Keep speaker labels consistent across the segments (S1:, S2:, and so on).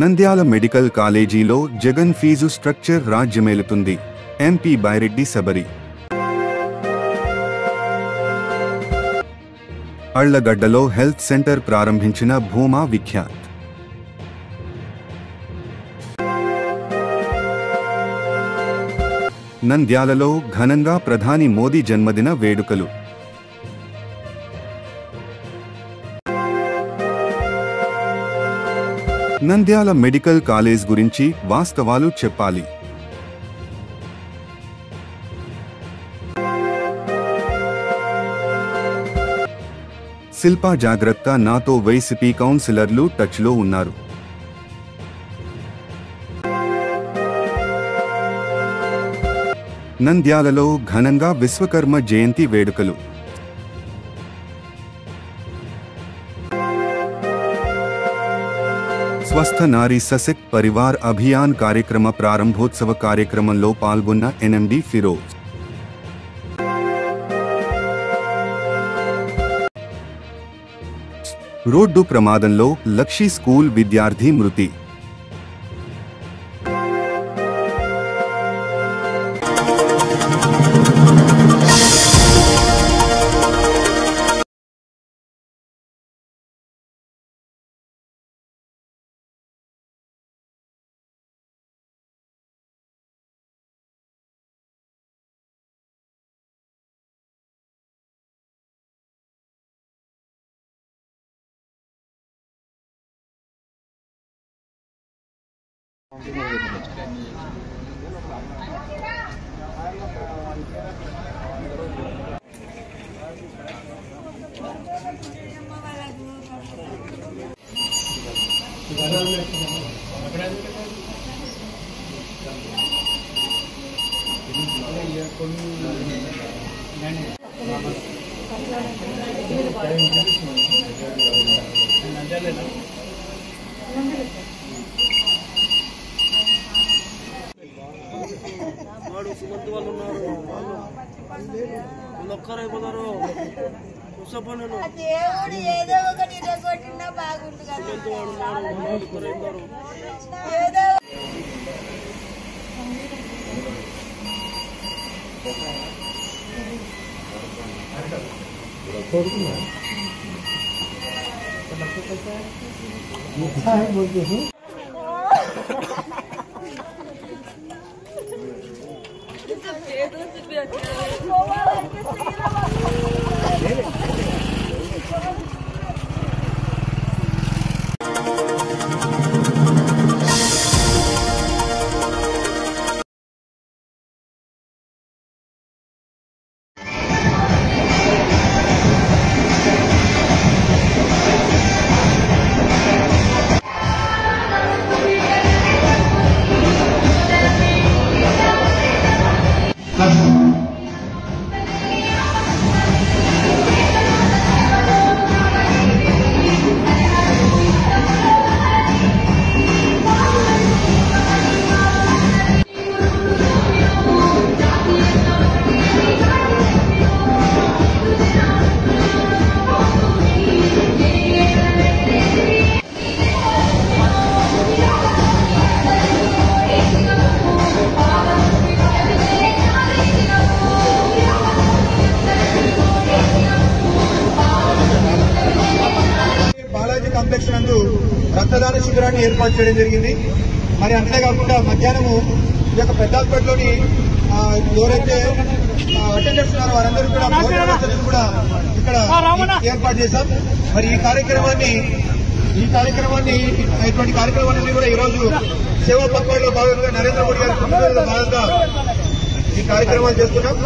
S1: Nandyal medical కాలేజీలో Jagan fees structure రాజ్యమేలుతుంది. MP Byreddy Shabari. అళ్లగడ్డలో హెల్త్ సెంటర్ ప్రారంభించిన భూమా విఖ్యాత్. నంద్యాలలో ఘనంగా ప్రధాని మోదీ జన్మదిన వేడుకలు. నంద్యాల మెడికల్ కాలేజ్ గురించి వాస్తవాలు చెప్పాలి. శిల్పా జాగ్రత్త, నాతో వైసీపీ కౌన్సిలర్లు టచ్లో ఉన్నారు. నంద్యాలలో ఘనంగా విశ్వకర్మ జయంతి వేడుకలు. స్వస్థ నారీ సశక్త్ పరివార్ అభియాన్ కార్యక్రమ ప్రారంభోత్సవ కార్యక్రమంలో పాల్గొన్న ఎన్ఎండి ఫిరోజ్. రోడ్డు ప్రమాదంలో లక్షీ స్కూల్ విద్యార్థి మృతి.
S2: సుమంత్ వాళ్ళు ఉన్నారు, వాళ్ళు ఒక్కరైపోతారు.
S3: దేవుడు ఏదో ఒకటి కొట్టినా బాగుంటుంది కదా.
S4: కాంప్లెక్స్ నందు రక్తదాన శిబిరాన్ని ఏర్పాటు చేయడం జరిగింది. మరి అంతేకాకుండా మధ్యాహ్నము ఈ యొక్క పెద్ద హాస్పిటల్లోని ఎవరైతే అటెండర్స్ ఉన్నారో వారందరూ కూడా ఇక్కడ ఏర్పాటు చేశాం. మరి ఈ కార్యక్రమాన్ని ఇటువంటి కార్యక్రమాన్ని కూడా ఈ రోజు సేవా పక్వాడలో భాగంగా నరేంద్ర మోడీ గారి పుట్టినరోజులో భాగంగా ఈ కార్యక్రమాలు చేస్తున్నాం.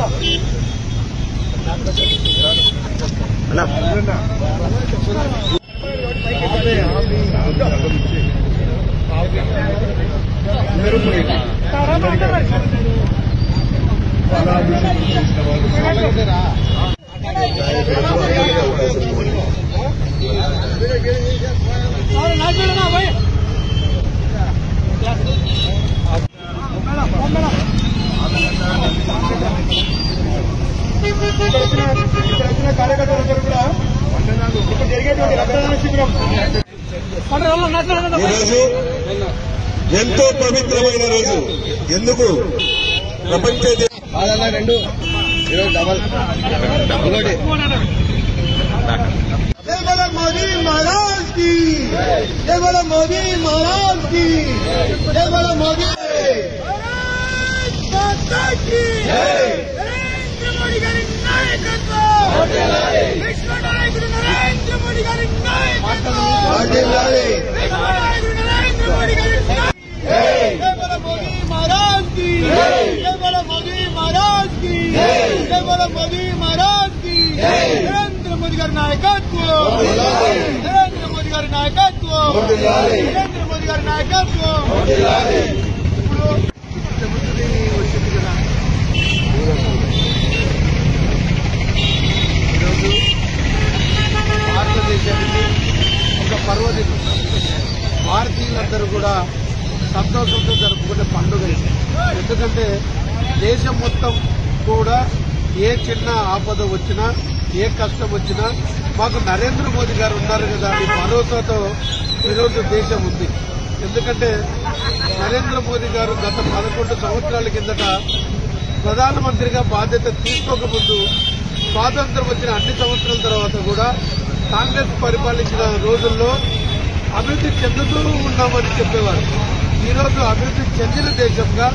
S4: కార్యకర్తలందరూ కూడా ఇప్పుడు జరిగేటువంటి రక్తదాన శిబిరం ఈరోజు ఎంతో పవిత్రమైన రోజు. ఎందుకు ప్రపంచ రెండు డబల్ ఇంకోటి जय बोलो मोदी महाराज की, जय बोलो मोदी महाराज की, जय बोलो मोदी माता की जय. नरेंद्र मोदी गारी नायकत्व, विश्व नायक नरेंद्र मोदी गारी नायकत्व, विश्व नायक नरेंद्र मोदी गारी जय. जय बोलो मोदी महाराज की, जय बोलो मोदी महाराज की, जय बोलो मोदी महाराज की. नरेंद्र मोदी गारी नायकत्व, नरेंद्र मोदी गारी नायकत्व, नरेंद्र मोदी गारी नायकत्व. వచ్చింది కదా ఈరోజు భారతదేశానికి ఒక పర్వదినం. భారతీయులందరూ కూడా సంతోషంతో జరుపుకునే పండుగ ఇది. ఎందుకంటే దేశం మొత్తం కూడా ఏ చిన్న ఆపద వచ్చినా ఏ కష్టం వచ్చినా మాకు నరేంద్ర మోదీ గారు ఉన్నారు కదా అని భరోసాతో ఈరోజు దేశం ఉంది. ఎందుకంటే నరేంద్ర మోదీ గారు గత 11 సంవత్సరాల కిందట ప్రధానమంత్రిగా బాధ్యత తీసుకోకముందు స్వాతంత్రం వచ్చిన అన్ని సంవత్సరాల తర్వాత కూడా కాంగ్రెస్ పరిపాలించిన రోజుల్లో అభివృద్ధి చెందుతూ ఉన్నామని చెప్పేవారు. ఈరోజు అభివృద్ధి చెందిన దేశంగా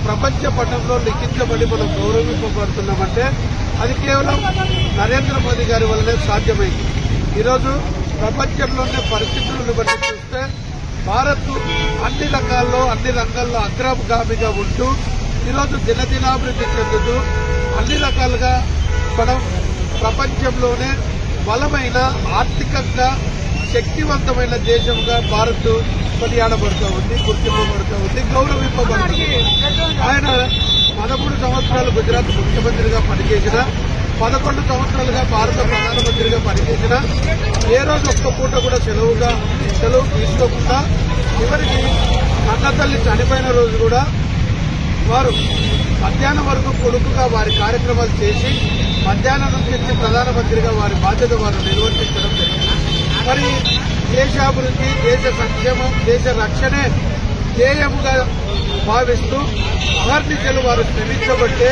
S4: ప్రపంచ పటంలో లిఖించబడి మనం గౌరవింపబడుతున్నామంటే అది కేవలం నరేంద్ర మోదీ గారి వల్లనే సాధ్యమైంది. ఈరోజు ప్రపంచంలోనే పరిస్థితులను బట్టి చూస్తే భారత్ అన్ని రకాల్లో అన్ని రంగాల్లో అగ్రగామిగా ఉంటూ ఈరోజు దినదినాభివృద్ధి చెందుతూ అన్ని రకాలుగా మనం ప్రపంచంలోనే బలమైన ఆర్థికంగా శక్తివంతమైన దేశంగా భారత్ కొనియాడబడుతూ ఉంది, గుర్తింపబడుతూ ఉంది, గౌరవింపబడుతుంది. ఆయన 13 సంవత్సరాలు గుజరాత్ ముఖ్యమంత్రిగా పనిచేసిన, 11 సంవత్సరాలుగా భారత ప్రధానమంత్రిగా పనిచేసిన ఏ రోజు ఒక్క పూట కూడా సెలవు తీసుకోకుండా చివరికి కన్నతల్లి చనిపోయిన రోజు కూడా వారు మధ్యాహ్నం వరకు కొడుకుగా వారి కార్యక్రమాలు చేసి మధ్యాహ్నం నుంచి ప్రధానమంత్రిగా వారి బాధ్యత వారు నిర్వర్తించడం జరిగింది. మరి దేశాభివృద్ధి, దేశ సంక్షేమం, దేశ రక్షణే ధ్యేయంగా భావిస్తూ అహర్నిశలు వారు శ్రమించబట్టే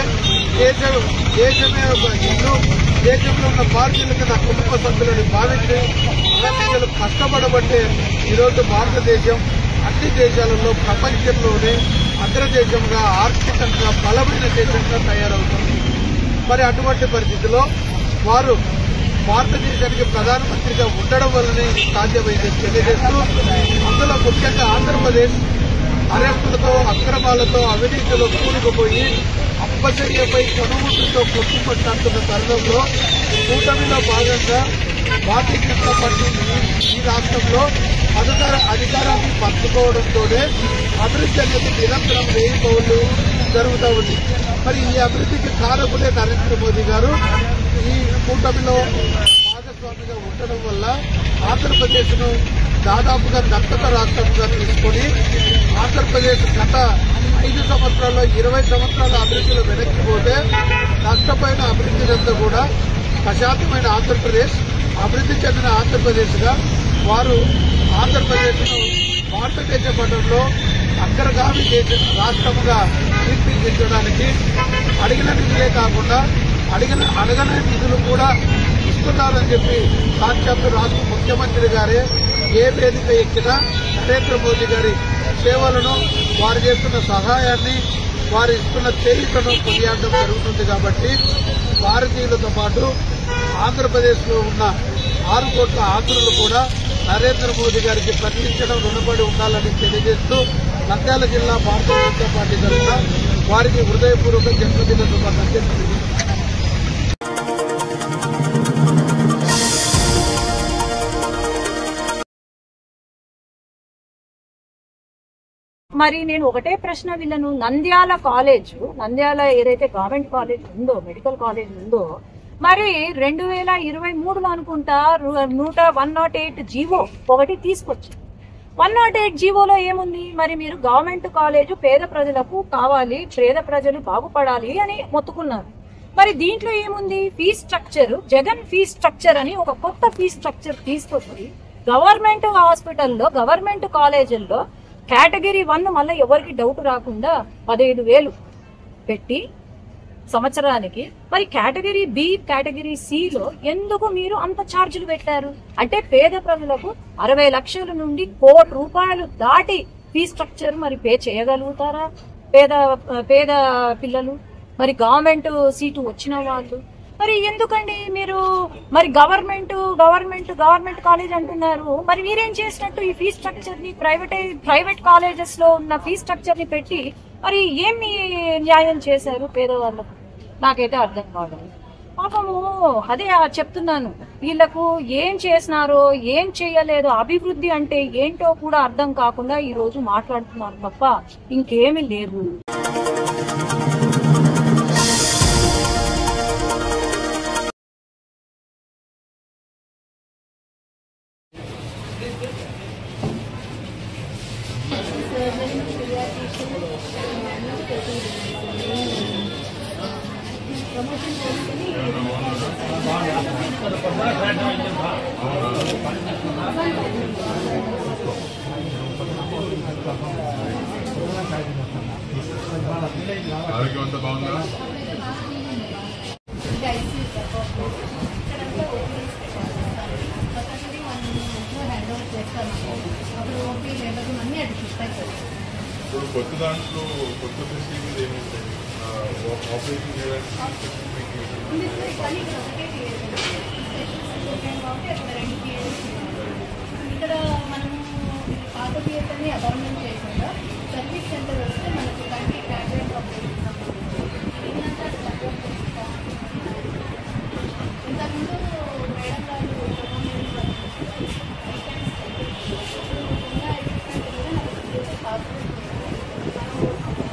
S4: దేశమే ఒక ఇల్లు, దేశంలో ఉన్న భారతీయులకు నా కుటుంబ సభ్యులను భావించి అహర్నిశలు కష్టపడబట్టే ఈరోజు భారతదేశం అన్ని దేశాలలో ప్రపంచంలోనే అగ్రదేశంగా ఆర్థికంగా బలమైన దేశంగా తయారవుతుంది. మరి అటువంటి పరిస్థితిలో వారు భారతదేశానికి ప్రధానమంత్రిగా ఉండడం వల్లనే ఇది సాధ్యమైందని తెలియజేస్తూ అందులో ముఖ్యంగా ఆంధ్రప్రదేశ్ అరెస్టులతో, అక్రమాలతో, అవినీతిలో కూరుకుపోయి అప్పచర్యపై కనుమూతులతో కొట్టుపట్టంటున్న తరుణంలో కూటమిలో భాగంగా భారతీయ జనతా పార్టీ ఈ రాష్ట్రంలో అధికారాన్ని పంచుకోవడంతోనే అభివృద్ధి అనేది నిరంతరం 1000 పౌరులు జరుగుతూ ఉంది. మరి ఈ అభివృద్ధికి కారకులే నరేంద్ర మోదీ గారు. ఈ కూటమిలో భాగస్వామిగా ఉండడం వల్ల ఆంధ్రప్రదేశ్ను దాదాపుగా దత్తత రాష్ట్రంగా తీసుకుని ఆంధ్రప్రదేశ్ గత 5 సంవత్సరాల్లో 20 సంవత్సరాల అభివృద్ధిలో వెనక్కిపోతే నష్టపోయిన అభివృద్ధినంతా కూడా ప్రశాంతమైన ఆంధ్రప్రదేశ్, అభివృద్ధి చెందిన ఆంధ్రప్రదేశ్ గా వారు ఆంధ్రప్రదేశ్ను భారతదేశ పటంలో అగ్రగామి రాష్ట్రంగా తీర్చిదిద్దడానికి అడిగిన నిధులే కాకుండా అడగని నిధులు కూడా ఇస్తున్నారని చెప్పి సాక్షాత్తు రాష్ట్ర ముఖ్యమంత్రి గారే ఏ వేదిక ఎక్కినా నరేంద్ర మోదీ గారి సేవలను, వారు చేస్తున్న సహాయాన్ని, వారు ఇస్తున్న చేయుటను కొనియాడడం జరుగుతుంది. కాబట్టి భారతీయులతో పాటు ఆంధ్రప్రదేశ్ లో ఉన్న 6 కోట్ల ఆంధ్రులు కూడా నరేంద్ర మోదీ గారికి ప్రకటించడం రుణపడి ఉండాలని తెలియజేస్తూ నంద్యాల జిల్లా భారతీయ జనతా పార్టీ తరఫున వారికి హృదయపూర్వక జన్మదిన శుభాకాంక్షలు.
S5: మరి నేను ఒకటే ప్రశ్న వీళ్ళను, నంద్యాల ఏదైతే గవర్నమెంట్ కాలేజ్ ఉందో, మెడికల్ కాలేజ్ ఉందో, మరి 2023లో అనుకుంటా 108 జీవో ఒకటి తీసుకొచ్చారు. 108 జీవోలో ఏముంది? మరి మీరు గవర్నమెంట్ కాలేజ్ పేద ప్రజలకు కావాలి, పేద ప్రజలు బాగుపడాలి అని మొత్తుకున్నారు. మరి దీంట్లో ఏముంది? Fees structure, Jagan fees structure అని ఒక కొత్త ఫీజ్ స్ట్రక్చర్ తీసుకొచ్చి గవర్నమెంట్ హాస్పిటల్లో, గవర్నమెంట్ కాలేజీల్లో కేటగిరీ 1 మళ్ళీ ఎవరికి డౌట్ రాకుండా 15,000 పెట్టి సంవత్సరానికి, మరి కేటగిరీ బి కేటగిరీ సిలో ఎందుకు మీరు అంత ఛార్జీలు పెట్టారు? అంటే పేద ప్రజలకు 60 లక్షల నుండి 1 కోటి రూపాయలు దాటి ఫీ స్ట్రక్చర్ మరి పే చేయగలుగుతారా పేద పిల్లలు? మరి గవర్నమెంట్ సీటు వచ్చిన వాళ్ళు మరి ఎందుకండి మీరు మరి గవర్నమెంట్ కాలేజ్ అంటున్నారు, మరి మీరేం చేసినట్టు ఈ ఫీ స్ట్రక్చర్ ని ప్రైవేట్ కాలేజెస్ లో ఉన్న ఫీ స్ట్రక్చర్ ని పెట్టి మరి ఏమి న్యాయం చేశారు పేదవాళ్ళకు? నాకైతే అర్థం కావడం. పాపము అదే చెప్తున్నాను, వీళ్ళకు ఏం చేసినారో ఏం చేయలేదో, అభివృద్ధి అంటే ఏంటో కూడా అర్థం కాకుండా ఈ రోజు మాట్లాడుతున్నారు తప్ప ఇంకేమీ లేదు.
S6: ఆరోగ్యం అంతా బాగుందా? ఇప్పుడు కొత్త దాంట్లో కొత్త ఫెసిలిటీస్ ఏముంటాయి? ఆపరేషన్ చేయడానికి
S7: ఇక్కడ మనము పాత థియేటర్ని అపార్ట్మెంట్ చేయకుండా సర్వీస్ సెంటర్ వస్తే మనకు కంటి క్యాబినెట్ ఇంతకుముందు మేడం గారు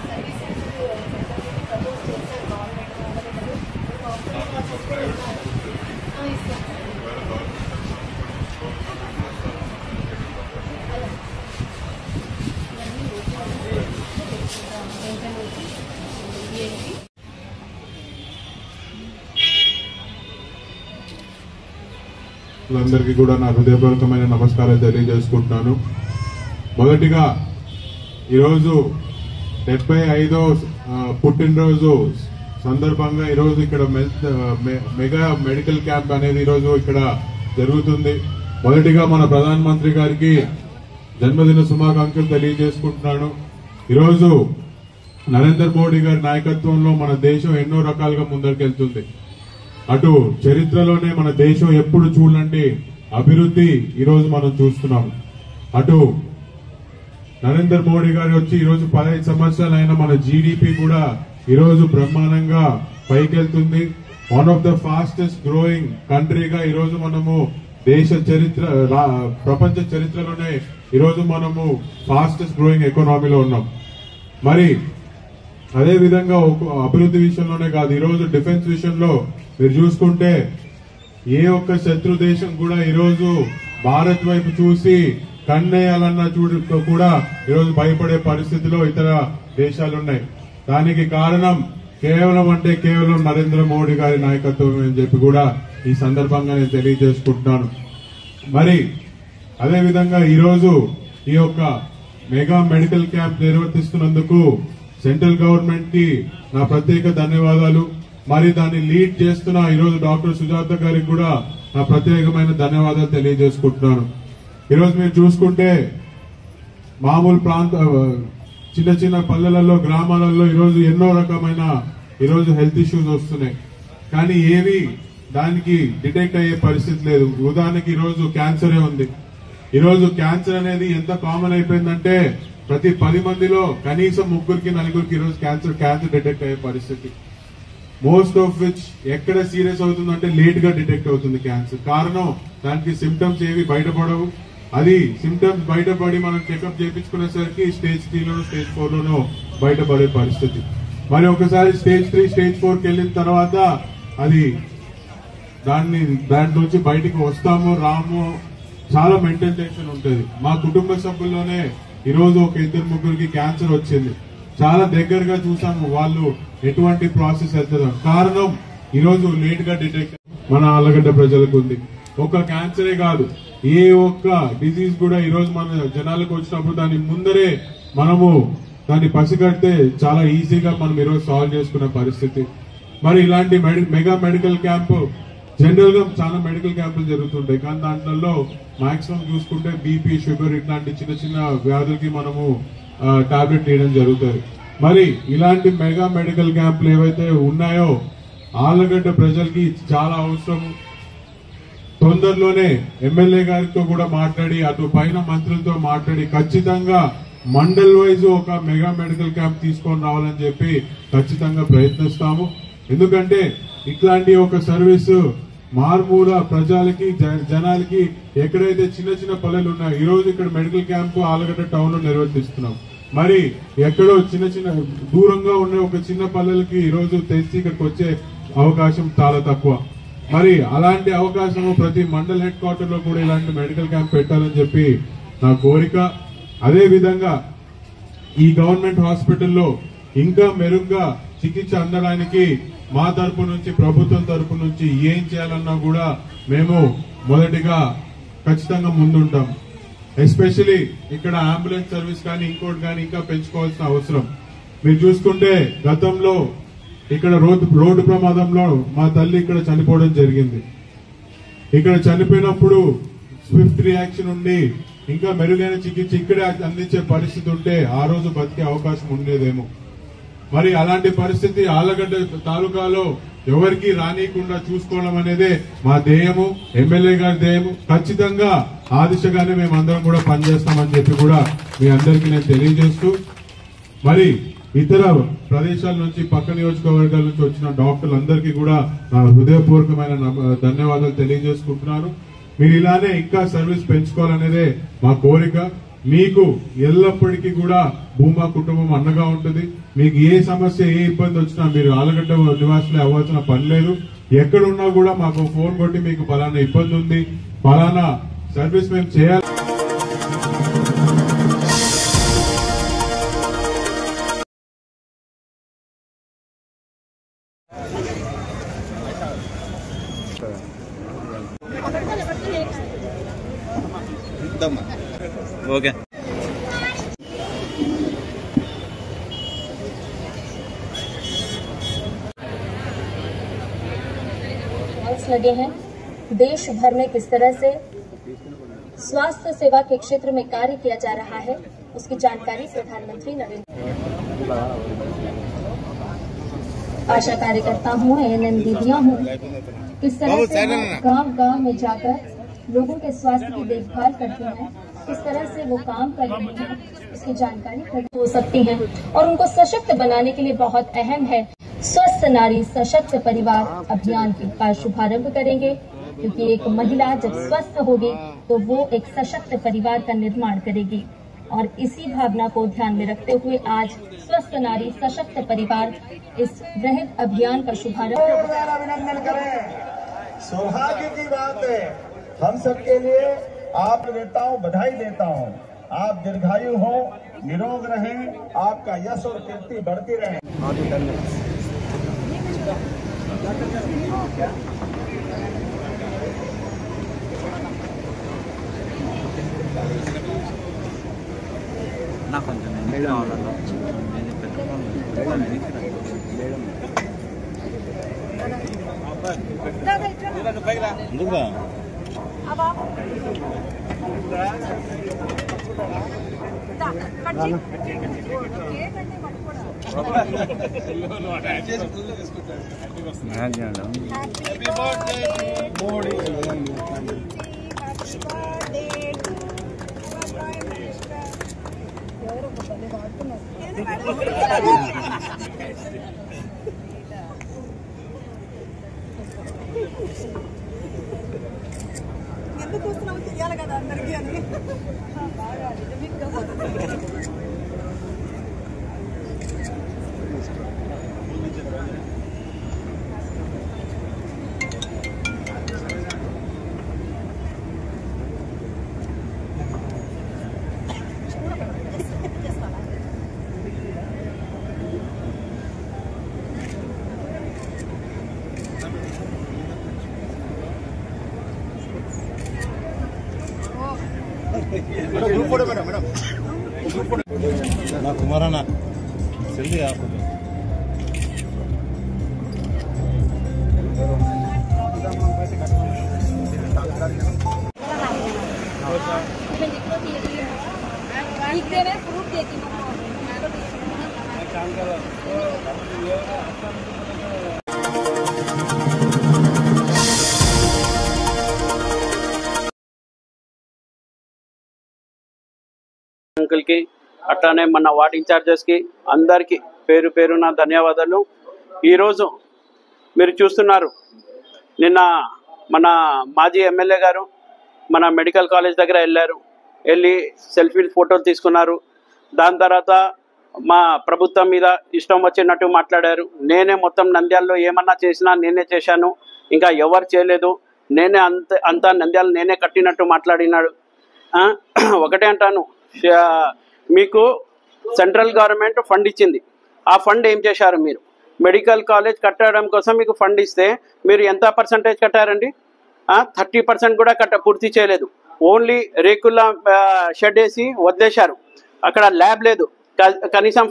S7: సర్వీస్ సెంటర్ ప్రపోజ్ చేస్తారు గవర్నమెంట్.
S6: అందరికీ కూడా నా హృదయపూర్వకమైన నమస్కారాలు తెలియజేసుకుంటున్నాను. మొదటిగా ఈరోజు 75వ పుట్టినరోజు సందర్భంగా ఈరోజు ఇక్కడ మెగా మెడికల్ క్యాంప్ అనేది ఈరోజు ఇక్కడ జరుగుతుంది. మొదటిగా మన ప్రధానమంత్రి గారికి జన్మదిన శుభాకాంక్షలు తెలియజేసుకుంటున్నాను. ఈరోజు నరేంద్ర మోడీ గారి నాయకత్వంలో మన దేశం ఎన్నో రకాలుగా ముందరికెళ్తుంది. అటు చరిత్రలోనే మన దేశం ఎప్పుడు చూడండి అభివృద్ధి ఈరోజు మనం చూస్తున్నాము. అటు నరేంద్ర మోడీ గారు వచ్చి ఈరోజు 15 సంవత్సరాలైన మన జీడిపి కూడా ఈరోజు బ్రహ్మాండంగా పైకెళ్తుంది. One of the fastest growing కంట్రీగా ఈరోజు మనము ప్రపంచ చరిత్రలోనే ఈరోజు మనము ఫాస్టెస్ట్ గ్రోయింగ్ ఎకానమీలో ఉన్నాం. మరి అదే విధంగా అభివృద్ధి విషయంలోనే కాదు, ఈరోజు డిఫెన్స్ విషయంలో మీరు చూసుకుంటే ఏ ఒక్క శత్రు దేశం కూడా ఈరోజు భారత్ వైపు చూసి కన్నేయాలన్న కూడా ఈరోజు భయపడే పరిస్థితిలో ఇతర దేశాలున్నాయి. దానికి కారణం కేవలం నరేంద్ర మోడీ గారి నాయకత్వం అని చెప్పి కూడా ఈ సందర్భంగా నేను తెలియజేసుకుంటున్నాను. మరి అదే విధంగా ఈరోజు ఈ యొక్క మెగా మెడికల్ క్యాంప్ నిర్వర్తిస్తున్నందుకు సెంట్రల్ గవర్నమెంట్ కి నా ప్రత్యేక ధన్యవాదాలు. మరి దాన్ని లీడ్ చేస్తున్న ఈరోజు డాక్టర్ సుజాత గారికి కూడా నా ప్రత్యేకమైన ధన్యవాదాలు తెలియజేసుకుంటున్నాను. ఈరోజు మీరు చూసుకుంటే మామూలు చిన్న చిన్న పల్లెలలో గ్రామాలలో ఈరోజు ఎన్నో రకమైన ఈరోజు హెల్త్ ఇష్యూస్ వస్తున్నాయి, కానీ ఏవి దానికి డిటెక్ట్ అయ్యే పరిస్థితి లేదు. ఉదాహరణకి ఈరోజు క్యాన్సరే ఉంది. ఈరోజు క్యాన్సర్ అనేది ఎంత కామన్ అయిపోయిందంటే ప్రతి 10 మందిలో కనీసం 3కి 4కి ఈరోజు క్యాన్సర్ డిటెక్ట్ అయ్యే పరిస్థితి. మోస్ట్ ఆఫ్ విచ్ ఎక్కడ సీరియస్ అవుతుందంటే లేట్ గా డిటెక్ట్ అవుతుంది క్యాన్సర్. కారణం దానికి సిమ్టమ్స్ ఏవి బయటపడవు. అది సిమ్టమ్స్ బయటపడి మనం చెకప్ చేయించుకునేసరికి స్టేజ్ 3లోనో స్టేజ్ 4లోనో బయటపడే పరిస్థితి. మరి ఒకసారి స్టేజ్ 3 స్టేజ్ 4కి వెళ్ళిన తర్వాత అది దాంట్లోంచి బయటికి వస్తామో రామో చాలా మెంటల్ టెన్షన్ ఉంటుంది. మా కుటుంబ సభ్యుల్లోనే ఈరోజు ఒక 2-3కి క్యాన్సర్ వచ్చింది. చాలా దగ్గరగా చూసాము వాళ్ళు ఎటువంటి ప్రాసెస్ వెళ్తుందో. కారణం ఈరోజు లేట్ గా డిటెక్ట్ మన ఆళ్లగడ్డ ప్రజలకు ఉంది. ఒక క్యాన్సరే కాదు, ఏ ఒక్క డిజీజ్ కూడా ఈ రోజు మన జనాలకు వచ్చినప్పుడు దాని ముందరే మనము దాన్ని పసిగడితే చాలా ఈజీగా మనం ఈరోజు సాల్వ్ చేసుకునే పరిస్థితి. మరి ఇలాంటి మెగా మెడికల్ క్యాంపు జనరల్ గా చాలా మెడికల్ క్యాంపులు జరుగుతుంటాయి, కానీ దాంట్లో మాక్సిమం చూసుకుంటే బీపీ, షుగర్ ఇట్లాంటి చిన్న చిన్న వ్యాధులకి మనము టాబ్లెట్ తీయడం జరుగుతుంది. మరి ఇలాంటి మెగా మెడికల్ క్యాంపులు ఏవైతే ఉన్నాయో ఆళ్లగడ్డ ప్రజలకి చాలా అవసరం. తొందరలోనే ఎమ్మెల్యే గారితో కూడా మాట్లాడి అటు పైన మంత్రులతో మాట్లాడి ఖచ్చితంగా మండల్ వైజ్ ఒక మెగా మెడికల్ క్యాంప్ తీసుకొని రావాలని చెప్పి ఖచ్చితంగా ప్రయత్నిస్తాము. ఎందుకంటే ఇట్లాంటి ఒక సర్వీస్ మారుమూల ప్రజలకి జనాలకి ఎక్కడైతే చిన్న చిన్న పల్లెలు ఉన్నాయో ఈ రోజు ఇక్కడ మెడికల్ క్యాంపు ఆళ్లగడ్డ టౌన్ లో నిర్వర్తిస్తున్నాం. మరి ఎక్కడో చిన్న చిన్న దూరంగా ఉన్న ఒక చిన్న పల్లెలకి ఈ రోజు తెచ్చి ఇక్కడికి వచ్చే అవకాశం చాలా తక్కువ. మరి అలాంటి అవకాశం ప్రతి మండల్ హెడ్ క్వార్టర్ లో కూడా ఇలాంటి మెడికల్ క్యాంప్ పెట్టాలని చెప్పి నా కోరిక. అదే విధంగా ఈ గవర్నమెంట్ హాస్పిటల్లో ఇంకా మెరుగ్గా చికిత్స అందడానికి మా తరపు నుంచి, ప్రభుత్వం తరపు నుంచి ఏం చేయాలన్నా కూడా మేము మొదటిగా ఖచ్చితంగా ముందుంటాం. ఎస్పెషలీ ఇక్కడ అంబులెన్స్ సర్వీస్ కానీ ఇంకోటి కానీ ఇంకా పెంచుకోవాల్సిన అవసరం. మీరు చూసుకుంటే గతంలో ఇక్కడ రోడ్డు ప్రమాదంలో మా తల్లి ఇక్కడ చనిపోవడం జరిగింది. ఇక్కడ చనిపోయినప్పుడు స్విఫ్ట్ రియాక్షన్ ఉండి ఇంకా మెరుగైన చికిత్స ఇక్కడే అందించే పరిస్థితి ఉంటే ఆ రోజు బతికే అవకాశం ఉండేదేమో. మరి అలాంటి పరిస్థితి ఆళ్లగడ్డ తాలూకాలో ఎవరికి రానియకుండా చూసుకోవడం అనేదే మా ధ్యేయము, ఎమ్మెల్యే గారి ధ్యేయము. ఖచ్చితంగా ఆ దిశగానే మేమందరం కూడా పనిచేస్తామని చెప్పి కూడా మీ అందరికీ నేను తెలియజేస్తూ, మరి ఇతర ప్రదేశాల నుంచి పక్క నియోజకవర్గాల నుంచి వచ్చిన డాక్టర్లందరికీ కూడా నా హృదయపూర్వకమైన ధన్యవాదాలు తెలియజేసుకుంటున్నాను. మీరు ఇలానే ఇంకా సర్వీస్ పెంచుకోవాలనేదే మా కోరిక. మీకు ఎల్లప్పటికీ కూడా భూమా కుటుంబం అండగా ఉంటుంది. మీకు ఏ సమస్య, ఏ ఇబ్బంది వచ్చినా మీరు ఆళ్లగడ్డ నివాసులే అవ్వాల్సిన పని లేదు. ఎక్కడున్నా కూడా మాకు ఫోన్ కొట్టి మీకు పలానా ఇబ్బంది ఉంది, పలానా సర్వీస్ మేము చేయాలి.
S2: ఓకే.
S8: लगे हैं देश भर में किस तरह से स्वास्थ्य सेवा के क्षेत्र में कार्य किया जा रहा है, उसकी जानकारी प्रधानमंत्री नरेंद्र आशा कार्यकर्ता हूँ, ANM दीदियां हूँ, किस तरह से गांव-गांव में जाकर लोगों के स्वास्थ्य की देखभाल करती हैं, किस तरह से वो काम कर रही हैं, उसकी जानकारी हो सकती है और उनको सशक्त बनाने के लिए बहुत अहम है स्वस्थ नारी सशक्त परिवार अभियान का शुभारंभ करेंगे, क्योंकि एक महिला जब स्वस्थ होगी तो वो एक सशक्त परिवार का निर्माण करेगी। और इसी भावना को ध्यान में रखते हुए आज स्वस्थ नारी सशक्त परिवार इस वृहद अभियान का शुभारंभ।
S9: अभिनंदन करें, सौभाग्य की बात है हम सबके लिए। आप देता हूँ, बधाई देता हूँ। आप दीर्घायु हो, निरोग रहें, आपका यश और कीर्ति बढ़ती रहे।
S2: నా కొంచెం ఎందుకురా
S3: ఎందుకు చూస్తున్నావు తెలియాలి కదా అందరికీ అని
S10: कुमाराना जल्दी आप
S3: फ्रूट देती हूँ
S11: అంకుల్ కి అట్లానే మన వార్డ్ ఇన్ఛార్జెస్ కి అందరికి పేరు పేరున ధన్యవాదాలు. ఈరోజు మీరు చూస్తున్నారు, నిన్న మన మాజీ ఎమ్మెల్యే గారు మన మెడికల్ కాలేజ్ దగ్గర వెళ్ళి సెల్ఫీ ఫోటోలు తీసుకున్నారు. దాని తర్వాత మా ప్రభుత్వం మీద ఇష్టం వచ్చినట్టు మాట్లాడారు. నేనే మొత్తం నంద్యాలలో ఏమన్నా చేసినా నేనే చేశాను, ఇంకా ఎవరు చేయలేదు, నేనే అంతా నంద్యాల నేనే కట్టినట్టు మాట్లాడినాడు. ఒకటే అంటాను, మీకు సెంట్రల్ గవర్నమెంట్ ఫండ్ ఇచ్చింది, ఆ ఫండ్ ఏం చేశారు? మీరు మెడికల్ కాలేజ్ కట్టడం కోసం మీకు ఫండ్ ఇస్తే మీరు ఎంత పర్సంటేజ్ కట్టారండి? 30% కూడా పూర్తి చేయలేదు. ఓన్లీ రేకుల షెడ్ వేసి వదిలేశారు. అక్కడ ల్యాబ్ లేదు, కనీసం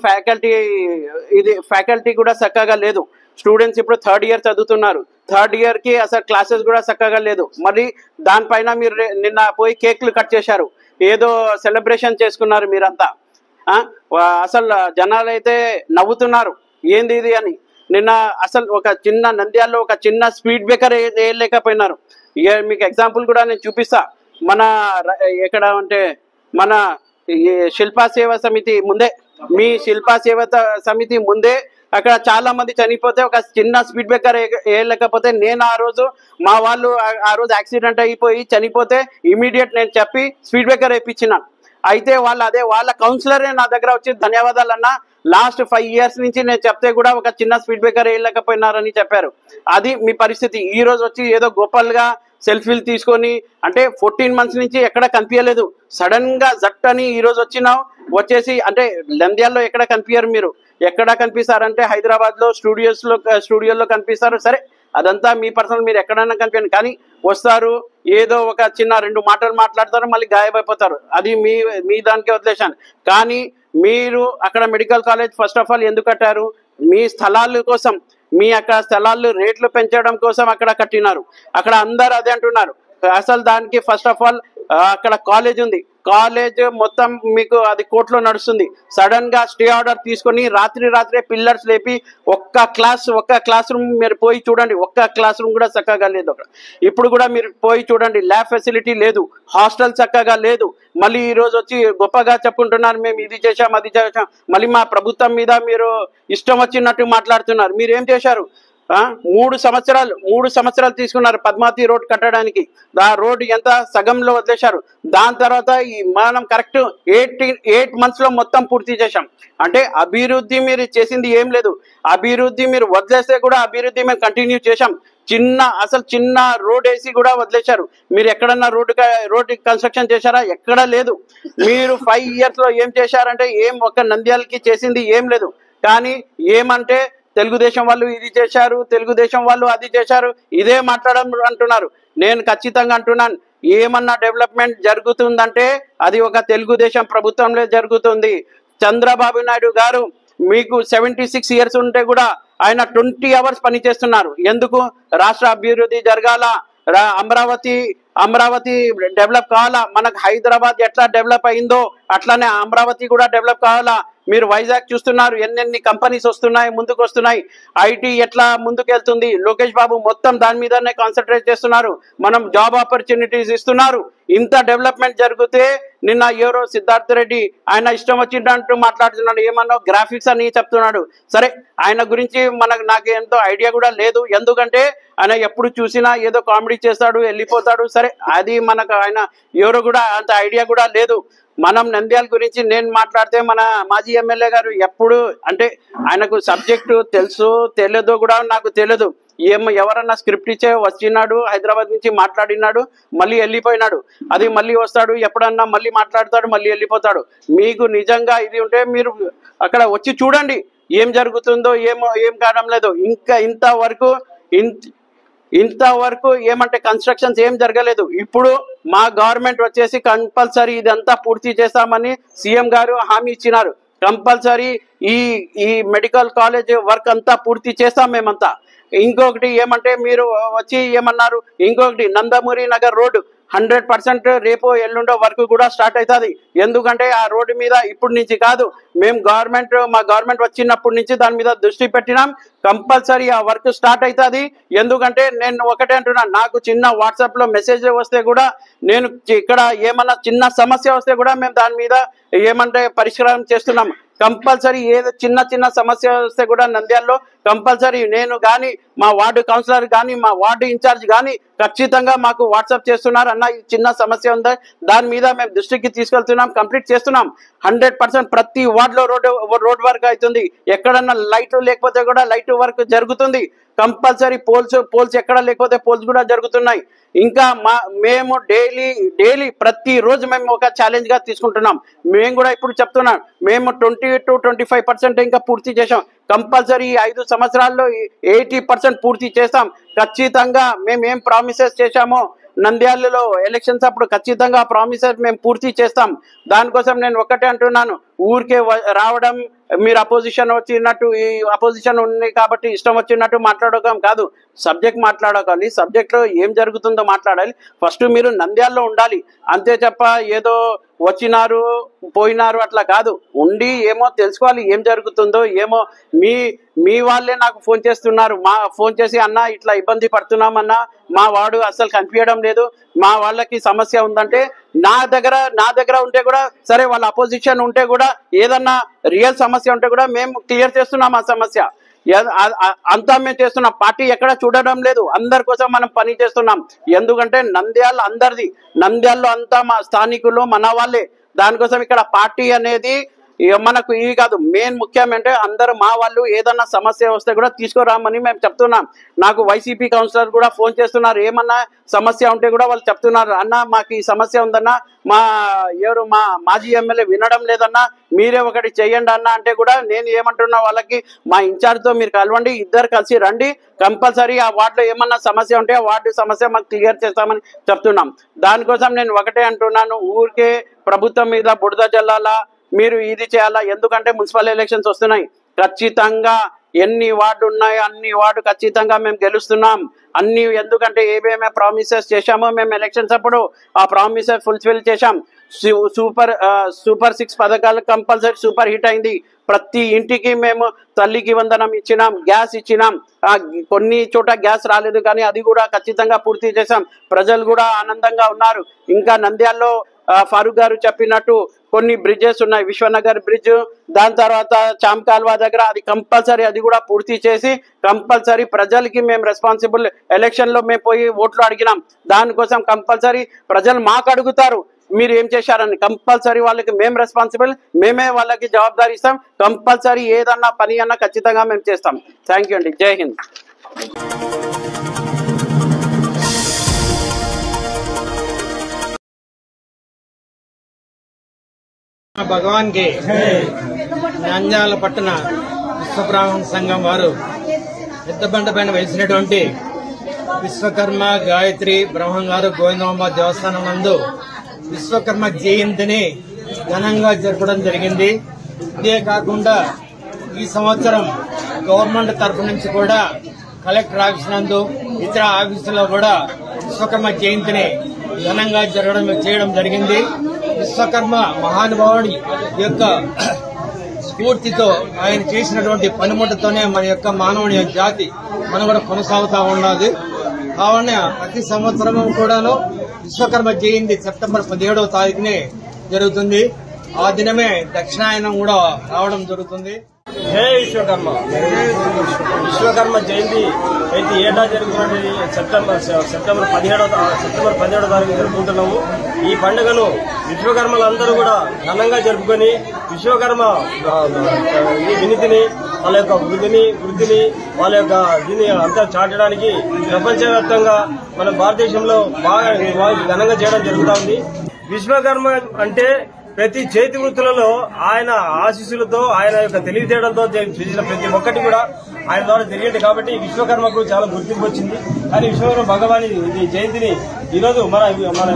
S11: ఫ్యాకల్టీ కూడా చక్కగా లేదు. స్టూడెంట్స్ ఇప్పుడు 3rd ఇయర్ చదువుతున్నారు, 3rd ఇయర్కి అసలు క్లాసెస్ కూడా చక్కగా లేదు. మరి దానిపైన మీరు నిన్న పోయి కేక్లు కట్ చేశారు, ఏదో సెలబ్రేషన్ చేసుకున్నారు మీరంతా. అసలు జనాలు అయితే నవ్వుతున్నారు, ఏంది ఇది అని. నిన్న అసలు ఒక చిన్న నంద్యాలలో ఒక చిన్న స్పీడ్ బ్రేకర్ వేయలేకపోయినారు. ఇక మీకు ఎగ్జాంపుల్ కూడా నేను చూపిస్తా. మన ఎక్కడ అంటే మన శిల్పా సేవా సమితి ముందే, మీ శిల్పా సేవా సమితి ముందే అక్కడ చాలా మంది చనిపోతే ఒక చిన్న స్పీడ్ బ్రేకర్ వేయలేకపోతే నేను ఆ రోజు మా వాళ్ళు ఆ రోజు యాక్సిడెంట్ అయిపోయి చనిపోతే ఇమీడియట్ నేను చెప్పి స్పీడ్ బ్రేకర్ వేయించినాను. అయితే వాళ్ళ కౌన్సిలరే నా దగ్గర వచ్చి ధన్యవాదాలు అన్న, లాస్ట్ 5 ఇయర్స్ నుంచి నేను చెప్తే కూడా ఒక చిన్న స్పీడ్ బ్రేకర్ వేయలేకపోయినారని చెప్పారు. అది మీ పరిస్థితి. ఈ రోజు వచ్చి ఏదో గోపాల్గా సెల్ఫీలు తీసుకొని అంటే 14 మంత్స్ నుంచి ఎక్కడ కనిపించలేదు, సడన్ గా జట్ అని ఈ రోజు వచ్చేసి అంటే నంద్యాలలో ఎక్కడ కనిపించారు మీరు? ఎక్కడ కనిపిస్తారంటే హైదరాబాద్ లో స్టూడియోలో కనిపిస్తారు. సరే అదంతా మీ పర్సనల్, మీరు ఎక్కడైనా కనిపించండి, కానీ వస్తారు ఏదో ఒక చిన్న 2 మాటలు మాట్లాడతారు, మళ్ళీ గాయమైపోతారు. అది మీ దానికే వదిలేశాను. కానీ మీరు అక్కడ medical college first of all ఎందుకు కట్టారు? మీ స్థలాల కోసం, మీ అక్కడ స్థలాలు రేట్లు పెంచడం కోసం అక్కడ కట్టినారు. అక్కడ అందరు అదే అంటున్నారు. అసలు దానికి ఫస్ట్ ఆఫ్ ఆల్ అక్కడ కాలేజ్ ఉంది, కాలేజ్ మొత్తం మీకు అది కోర్టులో నడుస్తుంది. సడన్ గా స్టే ఆర్డర్ తీసుకొని రాత్రే పిల్లర్స్ లేపి ఒక్క క్లాస్ రూమ్ మీరు పోయి చూడండి, ఒక్క క్లాస్ రూమ్ కూడా చక్కగా లేదు అక్కడ. ఇప్పుడు కూడా మీరు పోయి చూడండి, ల్యాబ్ ఫెసిలిటీ లేదు, హాస్టల్ చక్కగా లేదు. మళ్ళీ ఈ రోజు వచ్చి గొప్పగా చెప్పుకుంటున్నారు, మేము ఇది చేశాం అది చేశాం. మళ్ళీ మా ప్రభుత్వం మీద మీరు ఇష్టం వచ్చినట్టు మాట్లాడుతున్నారు. మీరు ఏం చేశారు? 3 సంవత్సరాలు తీసుకున్నారు పద్మావతి రోడ్ కట్టడానికి. ఆ రోడ్ ఎంత సగంలో వదిలేశారు. దాని తర్వాత మనం కరెక్ట్ 8 months లో మొత్తం పూర్తి చేశాం. అంటే అభివృద్ధి మీరు చేసింది ఏం లేదు. అభివృద్ధి మీరు వదిలేస్తే కూడా అభివృద్ధి మేము కంటిన్యూ చేశాం. చిన్న రోడ్ వేసి కూడా వదిలేశారు. మీరు ఎక్కడన్నా రోడ్ కన్స్ట్రక్షన్ చేశారా? ఎక్కడా లేదు. మీరు 5 years లో ఏం చేశారంటే ఒక్క నంద్యాలకి చేసింది ఏం లేదు. కానీ ఏమంటే తెలుగుదేశం వాళ్ళు ఇది చేశారు, తెలుగుదేశం వాళ్ళు అది చేశారు, ఇదే అంటున్నారు. నేను ఖచ్చితంగా అంటున్నాను, ఏమన్నా డెవలప్మెంట్ జరుగుతుందంటే అది ఒక తెలుగుదేశం ప్రభుత్వంలో జరుగుతుంది. చంద్రబాబు నాయుడు గారు మీకు 76 years ఉంటే కూడా ఆయన 20 hours పని చేస్తున్నారు. ఎందుకు? రాష్ట్ర అభివృద్ధి జరగాల, అమరావతి డెవలప్ కావాలా. మనకు హైదరాబాద్ ఎట్లా డెవలప్ అయిందో అట్లానే అమరావతి కూడా డెవలప్ కావాలా. మీరు వైజాగ్ చూస్తున్నారు, ఎన్నెన్ని కంపెనీస్ వస్తున్నాయి, ముందుకు వస్తున్నాయి. ఐటీ ఎట్లా ముందుకెళ్తుంది, లోకేష్ బాబు మొత్తం దాని మీదనే కాన్సన్ట్రేట్ చేస్తున్నారు. మనం జాబ్ ఆపర్చునిటీస్ ఇస్తున్నారు. ఇంత డెవలప్మెంట్ జరిగితే నిన్న ఎవరో సిద్ధార్థ రెడ్డి ఆయన ఇష్టం వచ్చినట్టు మాట్లాడుతున్నాడు. ఏమన్నా గ్రాఫిక్స్ అని చెప్తున్నాడు. సరే ఆయన గురించి నాకు ఎంతో ఐడియా కూడా లేదు. ఎందుకంటే ఆయన ఎప్పుడు చూసినా ఏదో కామెడీ చేస్తాడు, వెళ్ళిపోతాడు. సరే అది మనకు ఆయన ఎవరు కూడా అంత ఐడియా కూడా లేదు. మనం నంద్యాల గురించి నేను మాట్లాడితే మన మాజీ ఎమ్మెల్యే గారు ఎప్పుడు అంటే ఆయనకు సబ్జెక్టు తెలుసు తెలియదో కూడా నాకు తెలియదు. ఎవరన్నా స్క్రిప్ట్ ఇచ్చే వచ్చినాడు, హైదరాబాద్ నుంచి మాట్లాడినాడు, మళ్ళీ వెళ్ళిపోయినాడు. అది మళ్ళీ వస్తాడు, ఎప్పుడన్నా మళ్ళీ మాట్లాడతాడు, మళ్ళీ వెళ్ళిపోతాడు. మీకు నిజంగా ఇది ఉంటే మీరు అక్కడ వచ్చి చూడండి ఏం జరుగుతుందో, ఏం కావడం లేదు. ఇంకా ఇంతవరకు ఏమంటే కన్స్ట్రక్షన్స్ ఏం జరగలేదు. ఇప్పుడు మా గవర్నమెంట్ వచ్చేసి కంపల్సరీ ఇదంతా పూర్తి చేస్తామని సీఎం గారు హామీ ఇచ్చినారు. కంపల్సరీ ఈ మెడికల్ కాలేజ్ వర్క్ అంతా పూర్తి చేస్తాం మేమంతా. ఇంకొకటి ఏమంటే మీరు వచ్చి ఏమన్నారు, ఇంకొకటి నందమూరి నగర్ రోడ్డు 100% రేపు ఎల్లుండో వరకు కూడా స్టార్ట్ అవుతుంది. ఎందుకంటే ఆ రోడ్డు మీద ఇప్పటి నుంచి కాదు, మేము మా గవర్నమెంట్ వచ్చినప్పటి నుంచి దాని మీద దృష్టి పెట్టినాం. కంపల్సరీ ఆ వర్క్ స్టార్ట్ అవుతుంది. ఎందుకంటే నేను ఒకటే అంటున్నా, నాకు చిన్న వాట్సాప్ లో మెసేజ్ వస్తే కూడా, నేను ఇక్కడ ఏమన్నా చిన్న సమస్య వస్తే కూడా మేము దాని మీద ఏమంటే పరిష్కారం చేస్తున్నాం. కంపల్సరీ ఏదో చిన్న సమస్య వస్తే కూడా నంద్యాలలో కంపల్సరీ నేను కానీ మా వార్డు కౌన్సిలర్ కానీ మా వార్డు ఇన్ఛార్జ్ కానీ ఖచ్చితంగా మాకు వాట్సాప్ చేస్తున్నారు. అన్న ఈ చిన్న సమస్య ఉందా, దాని మీద మేము దృష్టికి తీసుకెళ్తున్నాం, కంప్లీట్ చేస్తున్నాం. 100% ప్రతి వార్డులో రోడ్ వర్క్ అవుతుంది. ఎక్కడన్నా లైట్ లేకపోతే కూడా లైట్ వర్క్ జరుగుతుంది. కంపల్సరీ పోల్స్ ఎక్కడ లేకపోతే పోల్స్ కూడా జరుగుతున్నాయి. ఇంకా మేము డైలీ ప్రతిరోజు మేము ఒక ఛాలెంజ్ గా తీసుకుంటున్నాం. మేము కూడా ఇప్పుడు చెప్తున్నాం, మేము 20 to 25% ఇంకా పూర్తి చేసాం. కంపల్సరీ 5 సంవత్సరాల్లో 80% పూర్తి చేస్తాం. ఖచ్చితంగా మేము ఏం ప్రామిసెస్ చేశామో నంద్యాలలో ఎలక్షన్స్ అప్పుడు ఖచ్చితంగా ప్రామిసెస్ మేము పూర్తి చేస్తాం. దానికోసం నేను ఒక్కటే అంటున్నాను, ఊరికే రావడం, మీరు అపోజిషన్ వచ్చినట్టు ఈ అపోజిషన్ ఉంది కాబట్టి ఇష్టం వచ్చినట్టు మాట్లాడకం కాదు, సబ్జెక్ట్ మాట్లాడకాలి. సబ్జెక్ట్లో ఏం జరుగుతుందో మాట్లాడాలి. ఫస్ట్ మీరు నంద్యాలలో ఉండాలి, అంతే చెప్ప ఏదో వచ్చినారు పోయినారు అట్లా కాదు. ఉండి ఏమో తెలుసుకోవాలి ఏం జరుగుతుందో. ఏమో మీ వాళ్ళే నాకు ఫోన్ చేస్తున్నారు, ఫోన్ చేసి అన్న ఇట్లా ఇబ్బంది పడుతున్నామన్నా, మా వాడు అసలు కనిపించడం లేదు, మా వాళ్ళకి సమస్య ఉందంటే నా దగ్గర ఉంటే కూడా సరే, వాళ్ళ అపోజిషన్ ఉంటే కూడా ఏదన్నా రియల్ సమస్య ఉంటే కూడా మేము క్లియర్ చేస్తున్నాం ఆ సమస్య. అంతా మేము చేస్తున్నాం. పార్టీ ఎక్కడ చూడడం లేదు, అందరి కోసం మనం పని చేస్తున్నాం. ఎందుకంటే నంద్యాల అందరిది, నంద్యాలలో అంతా మా స్థానికులు మన వాళ్ళే. దానికోసం ఇక్కడ పార్టీ అనేది మనకు ఇవి కాదు. మెయిన్ ముఖ్యం అంటే అందరు మా వాళ్ళు ఏదన్నా సమస్య వస్తే కూడా తీసుకురామని మేము చెప్తున్నాం. నాకు వైసీపీ కౌన్సిలర్ కూడా ఫోన్ చేస్తున్నారు, ఏమన్నా సమస్య ఉంటే కూడా వాళ్ళు చెప్తున్నారు, అన్న మాకు ఈ సమస్య ఉందన్నా, మా మాజీ ఎమ్మెల్యే వినడం లేదన్నా, మీరే ఒకటి చెయ్యండి అన్న అంటే కూడా నేను ఏమంటున్నా వాళ్ళకి, మా ఇన్ఛార్జ్తో మీరు కలవండి, ఇద్దరు కలిసి రండి, కంపల్సరీ ఆ వార్డులో ఏమన్నా సమస్య ఉంటే ఆ వార్డు సమస్య మాకు క్లియర్ చేస్తామని చెప్తున్నాం. దానికోసం నేను ఒకటే అంటున్నాను, ఊరికే ప్రభుత్వం మీద బురద జల్లాలా, మీరు ఇది చేయాలా. ఎందుకంటే మున్సిపల్ ఎలక్షన్స్ వస్తున్నాయి. ఖచ్చితంగా ఎన్ని వార్డు ఉన్నాయో అన్ని వార్డు ఖచ్చితంగా మేము గెలుస్తున్నాం అన్ని. ఎందుకంటే ఏమేమి ప్రామిసెస్ చేశామో మేము ఎలక్షన్స్ అప్పుడు ఆ ప్రామిసెస్ ఫుల్ఫిల్ చేశాం. సూపర్ 6 పథకాలు కంపల్సరీ సూపర్ హిట్ అయింది. ప్రతి ఇంటికి మేము తల్లికి వందనం ఇచ్చినాం, గ్యాస్ ఇచ్చినాం. కొన్ని చోట గ్యాస్ రాలేదు కానీ అది కూడా ఖచ్చితంగా పూర్తి చేశాం. ప్రజలు కూడా ఆనందంగా ఉన్నారు. ఇంకా నంద్యాలలో ఫారూక్ గారు చెప్పినట్టు కొన్ని బ్రిడ్జెస్ ఉన్నాయి, విశ్వనగర్ బ్రిడ్జ్, దాని తర్వాత చామ్ కాల్వా దగ్గర, అది కంపల్సరీ అది కూడా పూర్తి చేసి కంపల్సరీ ప్రజలకి మేము రెస్పాన్సిబుల్ ఎలక్షన్ లో మేము పోయి ఓట్లు అడిగినాం. దానికోసం కంపల్సరీ ప్రజలు మాకు అడుగుతారు మీరు ఏం చేశారని. కంపల్సరీ వాళ్ళకి మేము రెస్పాన్సిబుల్, మేమే వాళ్ళకి జవాబుదారీ ఇస్తాం. కంపల్సరీ ఏదన్నా పని అన్నా ఖచ్చితంగా మేము చేస్తాం. థ్యాంక్ యూ అండి. జై హింద్.
S12: భగవాన్ కి నంద్యాల పట్టణ విశ్వబ్రాహ్మణ సంఘం వారు పెద్దబండ పైన వెలిసినటువంటి విశ్వకర్మ గాయత్రి బ్రహ్మంగారు గోవిందమ్మ దేవస్థానం నందు విశ్వకర్మ జయంతిని ఘనంగా జరపడం జరిగింది. ఇదే కాకుండా ఈ సంవత్సరం గవర్నమెంట్ తరఫు నుంచి కూడా కలెక్టర్ ఆఫీస్ నందు ఇతర ఆఫీసులో కూడా విశ్వకర్మ జయంతిని ఘనంగా చేయడం జరిగింది. విశ్వకర్మ మహానుభావుడి యొక్క స్ఫూర్తితో ఆయన చేసినటువంటి పనిముట్టుతోనే మన యొక్క మానవుని జాతి మనుగడ కొనసాగుతా ఉన్నది. కావున ప్రతి సంవత్సరము కూడాను విశ్వకర్మ జయంతి సెప్టెంబర్ 17వ తారీఖునే జరుగుతుంది. ఆ దినమే దక్షిణాయనం కూడా రావడం జరుగుతుంది.
S13: జై విశ్వకర్మ. విశ్వకర్మ జయంతి అయితే ఏటా జరుగుతున్నది సెప్టెంబర్ 17వ తారీఖు జరుపుకుంటున్నాము. ఈ పండుగను విశ్వకర్మలందరూ కూడా ఘనంగా జరుపుకొని విశ్వకర్మ వినితిని, వాళ్ళ యొక్క వృద్ధిని వాళ్ళ యొక్క దీన్ని అంతా చాటడానికి ప్రపంచవ్యాప్తంగా మన భారతదేశంలో బాగా ఘనంగా చేయడం జరుగుతూ ఉంది. విశ్వకర్మ అంటే ప్రతి చేతి వృత్తులలో ఆయన ఆశీస్సులతో, ఆయన యొక్క తెలివితేటలతో చేసిన ప్రతి ఒక్కటి కూడా ఆయన ద్వారా జరిగింది కాబట్టి విశ్వకర్మకు చాలా గుర్తింపు వచ్చింది. కానీ విశ్వకర్మ భగవాని జయంతిని ఈరోజు మన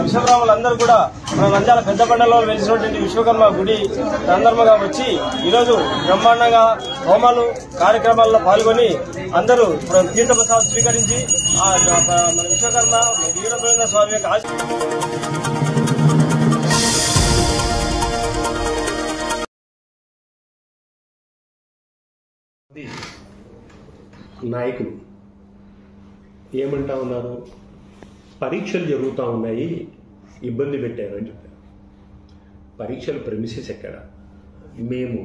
S13: విశ్వబ్రాహ్మణులందరూ కూడా మన నంద్యాల పెద్దబండలో వెలిసినటువంటి విశ్వకర్మ గుడి సందర్భంగా వచ్చి ఈరోజు బ్రహ్మాండంగా హోమాలు కార్యక్రమాల్లో పాల్గొని అందరూ తీర్థప్రసాదం స్వీకరించి మన విశ్వకర్మ వీరభద్ర స్వామి యొక్క
S14: నాయకులు ఏమంటా ఉన్నారు, పరీక్షలు జరుగుతూ ఉన్నాయి, ఇబ్బంది పెట్టారు అని చెప్పారు. పరీక్షల ప్రెమిసెస్ ఎక్కడ, మేము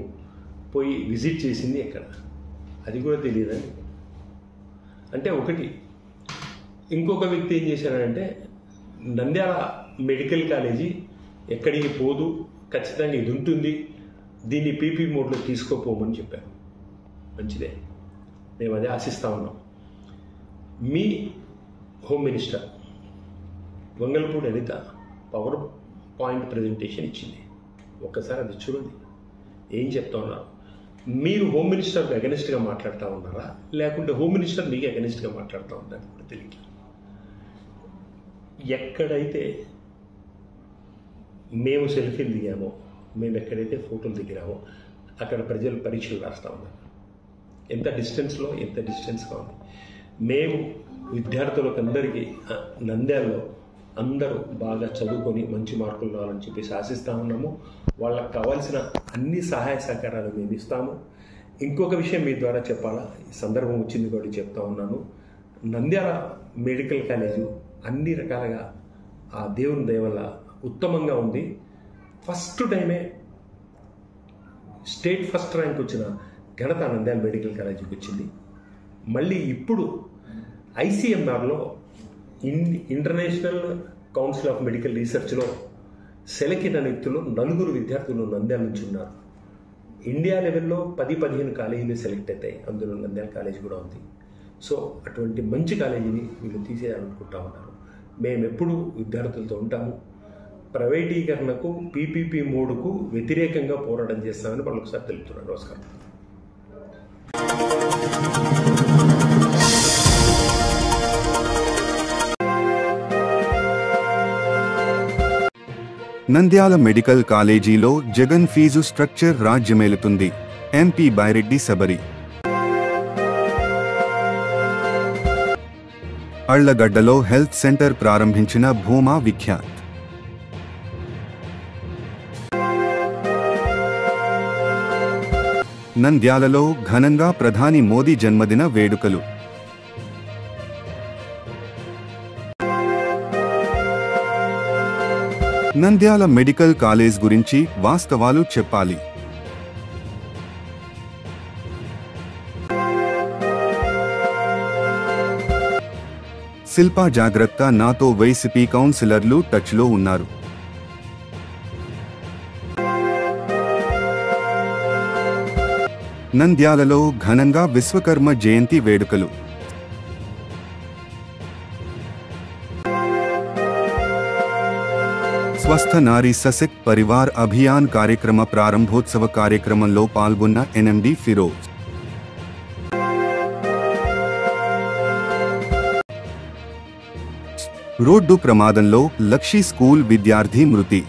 S14: పోయి విజిట్ చేసింది ఎక్కడ, అది కూడా తెలియదండి. అంటే ఒకటి, ఇంకొక వ్యక్తి ఏం చేశారంటే నంద్యాల మెడికల్ కాలేజీ ఎక్కడికి పోదు, ఖచ్చితంగా ఇది ఉంటుంది, దీన్ని పీపీ మోడ్లో తీసుకోపోమని చెప్పారు. మంచిదే, మేము అదే ఆశిస్తూ ఉన్నాం. మీ home minister Vangalapudi Anitha power point presentation ఇచ్చింది, ఒక్కసారి అది చూడండి. ఏం చెప్తా ఉన్నారు? మీరు హోమ్ మినిస్టర్కి అగెనిస్ట్గా మాట్లాడుతూ ఉన్నారా, లేకుంటే హోమ్ మినిస్టర్ మీకు అగెనిస్ట్గా మాట్లాడుతూ ఉన్నారని కూడా తెలియదు. ఎక్కడైతే మేము సెల్ఫీలు దిగామో, మేము ఎక్కడైతే ఫోటోలు దిగినామో అక్కడ ప్రజలు పరీక్షలు రాస్తూ ఉన్నారు. ఎంత డిస్టెన్స్లో, ఎంత డిస్టెన్స్గా ఉంది. మేము విద్యార్థులకు అందరికీ నంద్యాలలో అందరూ బాగా చదువుకొని మంచి మార్కులు రావాలని చెప్పేసి ఆశిస్తూ ఉన్నాము. వాళ్ళకి కావాల్సిన అన్ని సహాయ సహకారాలు మేము ఇస్తాము. ఇంకొక విషయం మీ ద్వారా చెప్పాలా, ఈ సందర్భం వచ్చింది కూడా చెప్తా ఉన్నాను. నంద్యాల మెడికల్ కాలేజు అన్ని రకాలుగా ఆ దేవుని దయ వల్ల ఉత్తమంగా ఉంది. ఫస్ట్ టైమే స్టేట్ ఫస్ట్ ర్యాంక్ వచ్చిన ఘనత నంద్యాల మెడికల్ కాలేజీకి వచ్చింది. మళ్ళీ ఇప్పుడు ఐసీఎంఆర్లో ఇంటర్నేషనల్ కౌన్సిల్ ఆఫ్ మెడికల్ రీసెర్చ్లో సెలెక్ట్ అయిన వ్యక్తులు 4 విద్యార్థులు నంద్యాల నుంచి ఉన్నారు. ఇండియా లెవెల్లో 10-15 కాలేజీలు సెలెక్ట్ అవుతాయి, అందులో నంద్యాల కాలేజీ కూడా ఉంది. సో అటువంటి మంచి కాలేజీని వీళ్ళు తీసేయాలనుకుంటా ఉన్నారు. మేము ఎప్పుడూ విద్యార్థులతో ఉంటాము. ప్రైవేటీకరణకు, పీపీపీ మోడ్కు వ్యతిరేకంగా పోరాటం చేస్తామని వాళ్ళు ఒకసారి తెలుపుతున్నారు. నమస్కారం.
S1: నంద్యాల మెడికల్ కాలేజీలో జగన్ ఫీజు స్ట్రక్చర్ రాజ్యమేలుతుంది. ఎంపీ బైరెడ్డి శబరి. అళ్లగడ్డలో హెల్త్ సెంటర్ ప్రారంభించిన భూమా విఖ్యాత్. నంద్యాలలో ఘనంగా ప్రధాని మోదీ జన్మదిన వేడుకలు. నంద్యాల మెడికల్ కాలేజ్ గురించి వాస్తవాలు చెప్పాలి. శిల్పా జాగ్రత్త, నాతో వైసీపీ కౌన్సిలర్లు టచ్లో ఉన్నారు. నంద్యాలలో ఘనంగా విశ్వకర్మ జయంతి వేడుకలు. స్వస్థ నారీ సశక్త్ పరివార్ అభియాన్ కార్యక్రమ ప్రారంభోత్సవ కార్యక్రమంలో పాల్గొన్న ఎన్ఎండి ఫిరోజ్. రోడ్డు ప్రమాదంలో లక్షీ స్కూల్ విద్యార్థి మృతి.